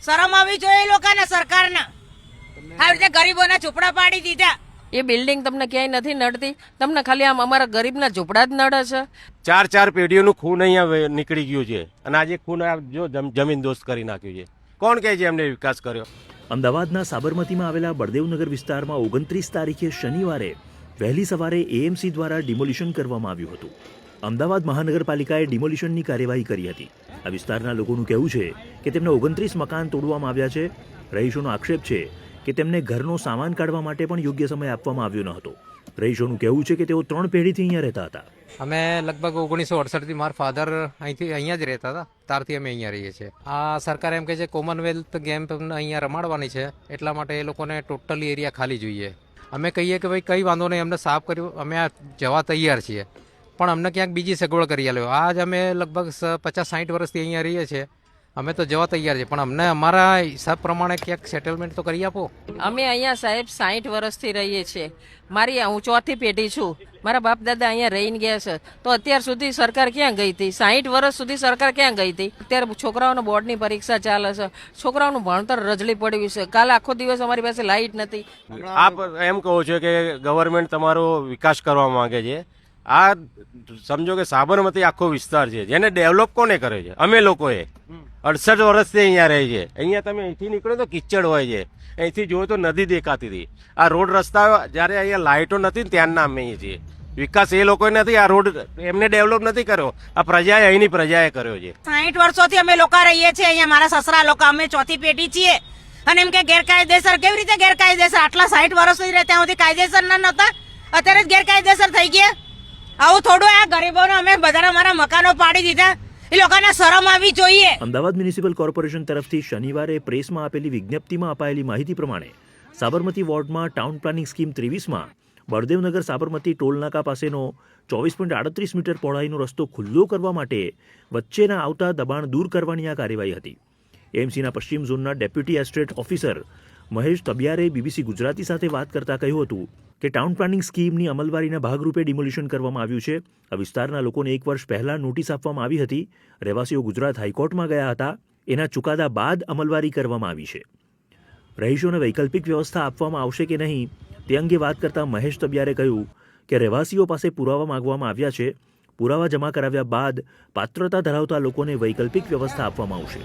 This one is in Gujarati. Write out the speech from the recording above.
શરમ આવી જોઈએ એ લોકોને, સરકારને. આવી રીતે ગરીબોના ઝૂંપડા પાડી દીધા. એ બિલ્ડિંગ તમને ક્યાંય નથી નડતી, તમને ખાલી આમ અમારા ગરીબના ઝૂંપડા જ નડે છે. ચાર પેઢીઓનું ખૂન અહીંયા નીકળી ગયું છે અને આજે ખૂન જો જમીન દોસ્ત કરી નાખ્યું છે. કોણ કહે છે એમને વિકાસ કર્યો? અમદાવાદના સાબરમતીમાં આવેલા બળદેવનગર વિસ્તારમાં 29 તારીખે શનિવારે વહેલી સવારે એએમસી દ્વારા ડિમોલિશન કરવામાં આવ્યું હતું. અમદાવાદ મહાનગરપાલિકાએ ડિમોલિશનની કાર્યવાહી કરી હતી. આ વિસ્તારના લોકોનું કહેવું છે કે તેમને 29 મકાન તોડવામાં આવ્યા છે. રહીશોનો આક્ષેપ છે કે તેમને ઘરનો સામાન કાઢવા માટે પણ યોગ્ય સમય આપવામાં આવ્યો ન હતો. રહીશોનું કહેવું છે કે તેઓ 3 પેઢીથી અહીંયા રહેતા હતા. અમે લગભગ 1968થી મારા ફાધર અહીંયા જ રહેતા હતા, ત્યારથી અમે અહીંયા રહીએ છીએ. આ સરકાર એમ કહે છે કોમનવેલ્થ ગેમ અહીંયા રમાડવાની છે, એટલા માટે એ લોકોને ટોટલી એરિયા ખાલી જોઈએ. અમે કહીએ કે ભાઈ કંઈ વાંધો નહીં, અમને સાફ કર્યું, અમે આ જવા તૈયાર છીએ, પણ અમને ક્યાંક બીજી સગવડ કરી આલ્યો. આજ અમે લગભગ 50-60 વર્ષથી અહીંયા રહીએ છીએ, અમે તો જવા તૈયાર છે, પણ અમને અમારા હિસાબ પ્રમાણે ક્યાંક સેટલમેન્ટ તો કરી આપો. અમે અહીંયા સાહેબ 60 વર્ષથી રહીએ છીએ. હું ચોથી પેઢી છું. મારા બાપ દાદા અહીંયા રહીને ગયા છે, તો અત્યાર સુધી સરકાર ક્યાં ગઈ હતી? 60 વર્ષ સુધી સરકાર ક્યાં ગઈ હતી? અત્યારે છોકરાઓનો બોર્ડની પરીક્ષા ચાલે છે, છોકરાઓનું ભણતર રજળી પડ્યું છે. કાલે આખો દિવસ અમારી પાસે લાઇટ નથી. આપ એમ કહો છો કે ગવર્મેન્ટ તમારો વિકાસ કરવા માંગે છે. આ સમજો કે સાબરમતી આખો વિસ્તાર છે, જેને ડેવલપ કોને કરે છે? અમે લોકોએ. 68 વર્ષથી અહીંયા રહે છે. અહીંયા તમે અહીંથી નીકળો તો કિચડ હોય છે, અહીંથી જોયો તો નદી દેખાતી હતી. આ રોડ રસ્તા જયારે અહીંયા લાઇટો નથી ને ત્યારના અમે અહીં છીએ. વિકાસ એ લોકોએ નથી, આ રોડ એમને ડેવલપ નથી કર્યો, આ પ્રજાએ અહીંની પ્રજાએ કર્યો છે. 60 વર્ષોથી અમે લોકો રહીએ છીએ અહીંયા. મારા સસરા લોકો, અમે ચોથી પેઢી છીએ. અને એમ કે ગેરકાયદેસર, કેવી રીતે ગેરકાયદેસર? આટલા 60 વર્ષ સુધી રહે ત્યાં સુધી કાયદેસર ના નતા, અત્યારે જ ગેરકાયદેસર થઈ ગયા. આવું થોડું આ ગરીબોને અમે બધાના અમારા મકાનો પાડી દીધા, એ લોકોને શરમ આવી જોઈએ. અમદાવાદ મ્યુનિસિપલ કોર્પોરેશન તરફથી શનિવારે પ્રેસમાં આપેલી વિજ્ઞપ્તિમાં અપાયેલી માહિતી પ્રમાણે સાબરમતી વોર્ડમાં ટાઉન પ્લાનિંગ સ્કીમ 23માં બળદેવનગર સાબરમતી ટોલનાકા પાસેનો 24.38 મીટર પહોળાઈનો રસ્તો ખુલ્લો કરવા માટે વચ્ચેના આવતા દબાણ દૂર કરવાની આ કાર્યવાહી હતી. એએમસીના પશ્ચિમ ઝોનના deputy estate officer Mahesh Tabiyare BBC Gujarati સાથે વાત કરતા કહ્યું હતું કે ટાઉન પ્લાનિંગ સ્કીમની અમલવારીના ભાગરૂપે ડિમોલિશન કરવામાં આવ્યું છે. આ વિસ્તારના લોકોને 1 વર્ષ પહેલા નોટિસ આપવામાં આવી હતી. રહેવાસીઓ ગુજરાત હાઈકોર્ટમાં ગયા હતા. એના ચુકાદા બાદ અમલવારી કરવામાં આવી છે. રહીશોને વૈકલ્પિક વ્યવસ્થા આપવામાં આવશે કે નહીં તે અંગે વાત કરતા મહેશ તબિયારે કહ્યું કે રહેવાસીઓ પાસે પુરાવા માંગવામાં આવ્યા છે. પુરાવા જમા કરાવ્યા બાદ પાત્રતા ધરાવતા લોકોને વૈકલ્પિક વ્યવસ્થા આપવામાં આવશે.